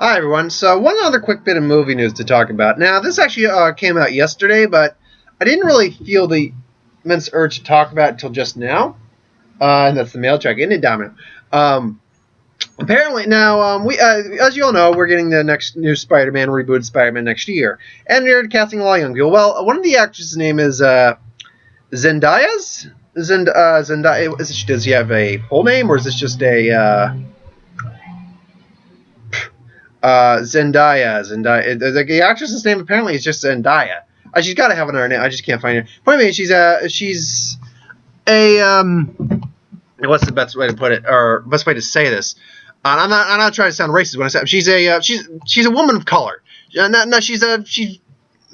Hi everyone. So one other quick bit of movie news to talk about. Now this actually came out yesterday, but I didn't really feel the immense urge to talk about it until just now. And that's the mail check, isn't it, Domino? Apparently now, we as you all know, we're getting the next new Spider-Man, rebooted Spider-Man next year, and they're casting a lot of young people. Well, one of the actresses' name is Zendaya's. Zendaya. Does he have a full name, or is this just a Zendaya? The actress's name apparently is just Zendaya. She's got to have another name. I just can't find her. Point being, she's a what's the best way to put it, or best way to say this? I'm not trying to sound racist when I say she's a woman of color. She's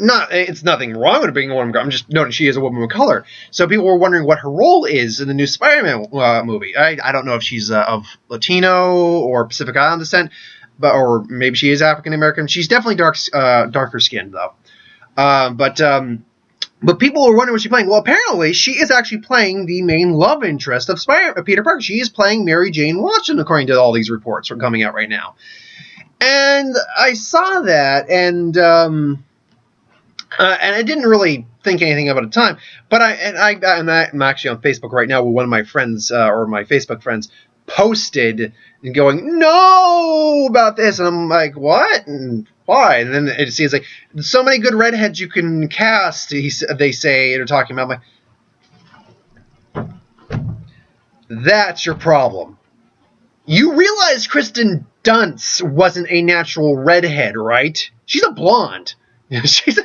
not. It's nothing wrong with being a woman of color. I'm just noting she is a woman of color. So people were wondering what her role is in the new Spider-Man movie. I don't know if she's of Latino or Pacific Island descent, or maybe she is African American. She's definitely darker skinned though. But people were wondering what she's playing. Well, apparently she is actually playing the main love interest of Peter Parker. She is playing Mary Jane Watson, according to all these reports are coming out right now. And I saw that, and I didn't really think anything of it at the time. But I'm actually on Facebook right now with one of my friends, or my Facebook friends, posted and going, no, about this. And I'm like, what? And why? And then it seems like so many good redheads you can cast. They say they're talking about. I'm like, that's your problem. You realize Kristen Dunst wasn't a natural redhead, right? She's a blonde. Kristen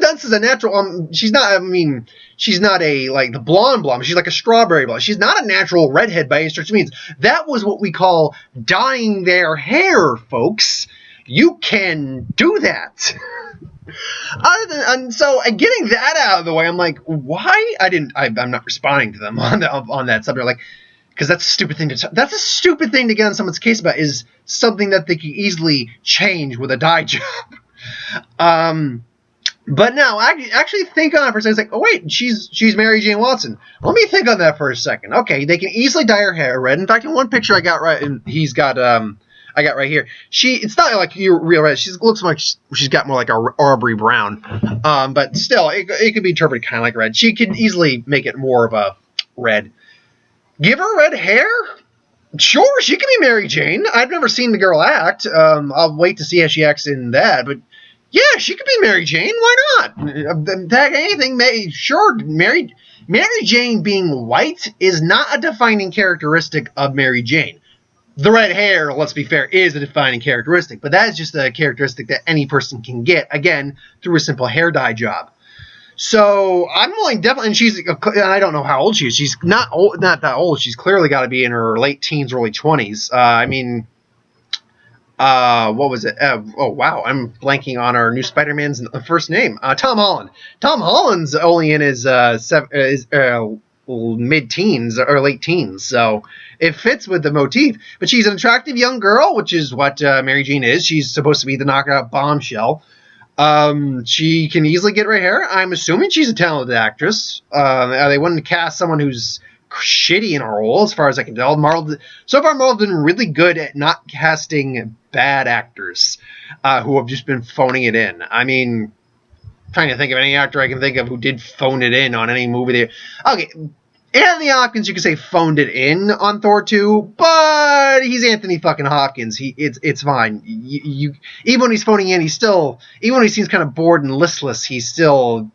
Dunst is a natural. She's not. I mean, she's not a like the blonde. She's like a strawberry blonde. She's not a natural redhead by any stretch of means. That was what we call dyeing their hair, folks. You can do that. And so getting that out of the way, I'm like, why? I'm not responding to them on that subject, like, because that's a stupid thing to. That's a stupid thing to get on someone's case about. Is something that they can easily change with a dye job. But now I actually think on it for a second. It's like, oh wait, she's Mary Jane Watson. Let me think on that for a second. Okay, they can easily dye her hair red. In fact, in one picture I got right, and I got right here. It's not like real red. She looks like she's got more like a Aubrey brown. But still, it could be interpreted kind of like red. She can easily make it more of a red. Give her red hair. Sure, she can be Mary Jane. I've never seen the girl act. I'll wait to see how she acts in that. But yeah, she could be Mary Jane. Why not? Tag anything. Sure, Mary Jane being white is not a defining characteristic of Mary Jane. The red hair, let's be fair, is a defining characteristic. But that is just a characteristic that any person can get, again, through a simple hair dye job. So I'm willing, definitely, and I don't know how old she is. She's not that old. She's clearly got to be in her late teens, early 20s. What was it? Oh wow, I'm blanking on our new Spider-Man's first name. Tom Holland. Tom Holland's only in his mid-teens or late teens, so it fits with the motif. But she's an attractive young girl, which is what Mary Jane is. She's supposed to be the knockout bombshell. She can easily get red hair. I'm assuming she's a talented actress. They wouldn't cast someone who's shitty in a role, as far as I can tell. Marvel's been really good at not casting bad actors who have just been phoning it in. I mean, trying to think of any actor I can think of who did phone it in on any movie. Okay, Anthony Hopkins, you could say phoned it in on Thor 2, but he's Anthony fucking Hopkins. It's fine. Even when he's phoning in, even when he seems kind of bored and listless, he's still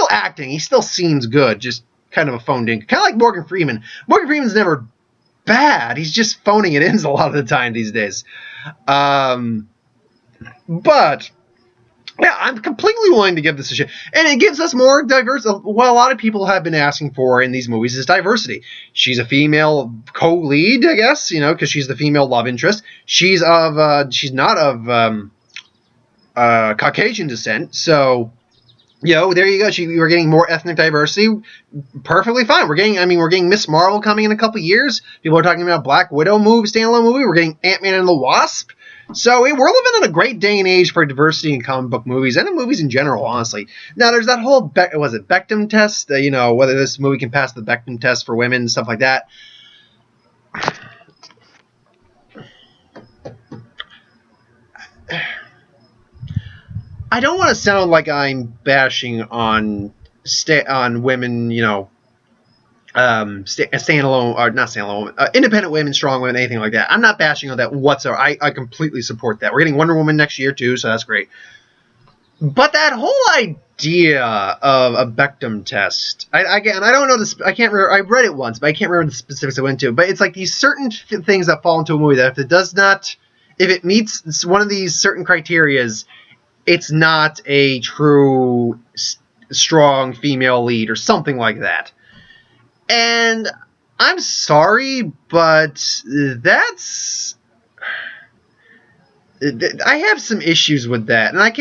acting. He still seems good, just kind of a phoned in. Kind of like Morgan Freeman. Morgan Freeman's never bad. He's just phoning it in a lot of the time these days. But yeah, I'm completely willing to give this a shot. And it gives us more diverse. What a lot of people have been asking for in these movies is diversity. She's a female co-lead, I guess, because she's the female love interest. She's not of Caucasian descent, so there you go. We're getting more ethnic diversity. Perfectly fine. We're getting Miss Marvel coming in a couple years. People are talking about Black Widow standalone movie. We're getting Ant-Man and the Wasp. So we're living in a great day and age for diversity in comic book movies and in movies in general, honestly. Now, there's that whole Bechdel test, whether this movie can pass the Bechdel test for women and stuff like that. I don't want to sound like I'm bashing on women, standalone, or not standalone, independent women, strong women, anything like that. I'm not bashing on that whatsoever. I completely support that. We're getting Wonder Woman next year too, so that's great. But that whole idea of a Bechdel test, I don't know this. I can't remember. I read it once, but I can't remember the specifics I went to. But it's like these certain things that fall into a movie that if it meets one of these certain criterias, it's not a true strong female lead or something like that. And I'm sorry, but I have some issues with that, and I'm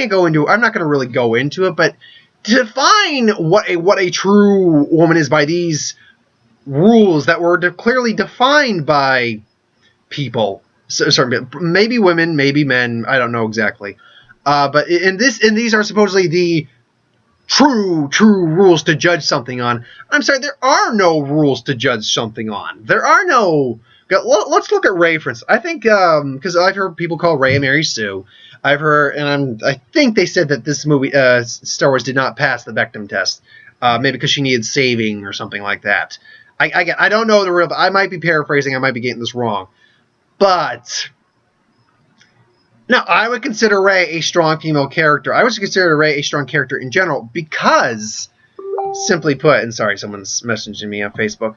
not going to really go into it, but to define what a true woman is by these rules that were clearly defined by people, maybe women, maybe men, I don't know exactly, but these are supposedly the true rules to judge something on. I'm sorry, there are no rules to judge something on. There are no. Let's look at Rey, for instance. I think, because I've heard people call Rey Mary Sue. I've heard, and I think they said that this movie, Star Wars, did not pass the Bechdel test. Maybe because she needed saving or something like that. I don't know the real. I might be paraphrasing. I might be getting this wrong. But no, I would consider Rey a strong female character. I would consider Rey a strong character in general because, simply put, and sorry, someone's messaging me on Facebook.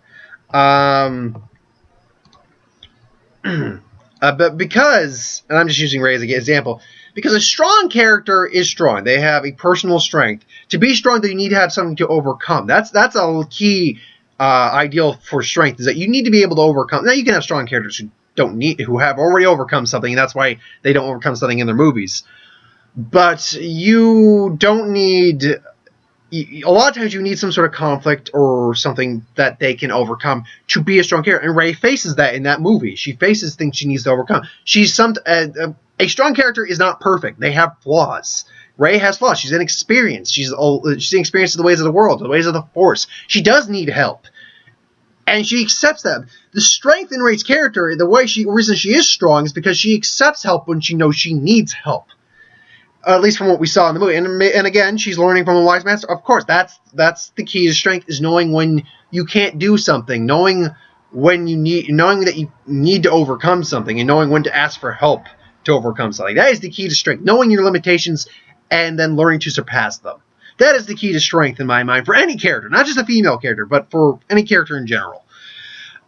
But because, and I'm just using Rey as an example, because a strong character is strong. They have a personal strength. To be strong, you need to have something to overcome. That's a key ideal for strength, is that you need to be able to overcome. Now, you can have strong characters who have already overcome something, and that's why they don't overcome something in their movies. But you don't need. A lot of times you need some sort of conflict or something that they can overcome to be a strong character. And Rey faces that in that movie. She faces things she needs to overcome. A strong character is not perfect. They have flaws. Rey has flaws. She's inexperienced. She's inexperienced in the ways of the world, the ways of the Force. She does need help. And she accepts that. The strength in Rey's character, the reason she is strong is because she accepts help when she knows she needs help. At least from what we saw in the movie. And again, she's learning from a wise master. Of course, that's the key to strength, is knowing when you can't do something, knowing that you need to overcome something, and knowing when to ask for help to overcome something. That is the key to strength. Knowing your limitations and then learning to surpass them. That is the key to strength in my mind for any character, not just a female character, but for any character in general.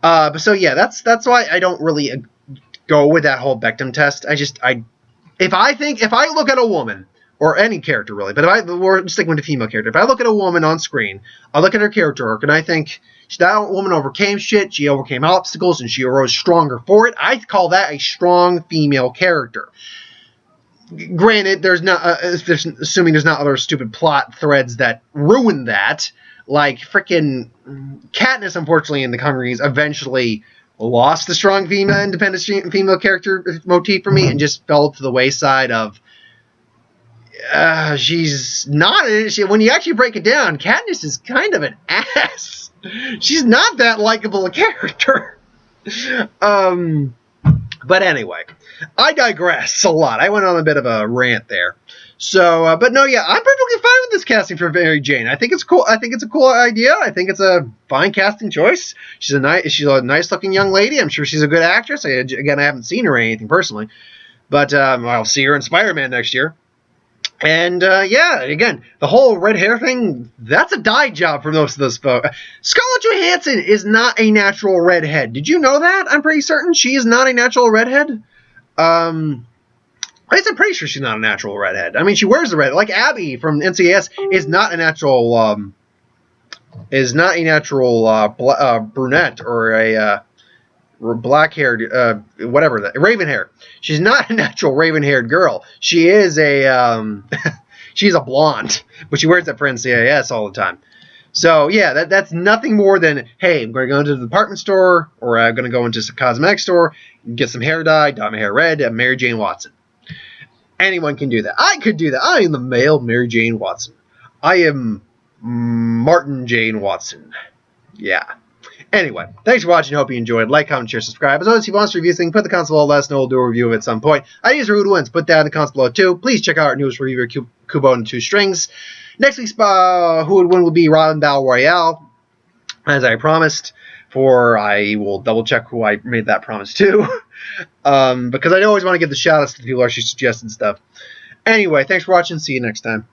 So yeah, that's why I don't really go with that whole Bechdel test. If I look at a woman, or any character really, but we're sticking with the female character, if I look at a woman on screen, I look at her character arc, and I think that woman overcame shit, she overcame obstacles, and she arose stronger for it, I call that a strong female character. Granted, assuming there's not other stupid plot threads that ruin that, like frickin' Katniss, unfortunately, in the Hunger Games, eventually lost the strong female, independent female character motif for me, and just fell to the wayside of she's not. When you actually break it down, Katniss is kind of an ass. She's not that likable a character. But anyway, I digress a lot. I went on a bit of a rant there. So, but no, yeah, I'm perfectly fine with this casting for Mary Jane. I think it's cool. I think it's a cool idea. I think it's a fine casting choice. She's a nice looking young lady. I'm sure she's a good actress. I haven't seen her or anything personally, but I'll see her in Spider-Man next year. And yeah, again, the whole red hair thing, that's a dye job for most of those folks. Scarlett Johansson is not a natural redhead. Did you know that? I'm pretty certain she is not a natural redhead. I'm pretty sure she's not a natural redhead. I mean, she wears the red. Like Abby from NCIS is not a natural brunette or a black-haired, raven hair. She's not a natural raven-haired girl. She is she's a blonde, but she wears that for NCIS all the time. So yeah, that's nothing more than, hey, I'm going to go into the department store, or I'm going to go into a cosmetic store, get some hair dye, dye my hair red, and Mary Jane Watson. Anyone can do that. I could do that. I am the male Mary Jane Watson. I am Martin Jane Watson. Yeah. Anyway, thanks for watching. Hope you enjoyed. Like, comment, share, subscribe. As always, if you want us to review something, put the comments below. Let us know. We'll do a review of it at some point. Ideas for who to wins. Put that in the comments below too. Please check out our newest review Kubo and 2 Strings. Next week's Who Would Win will be Robin Battle Royale, as I promised. I will double check who I made that promise to, because I always want to give the shout outs to the people who actually suggested stuff. Anyway, thanks for watching. See you next time.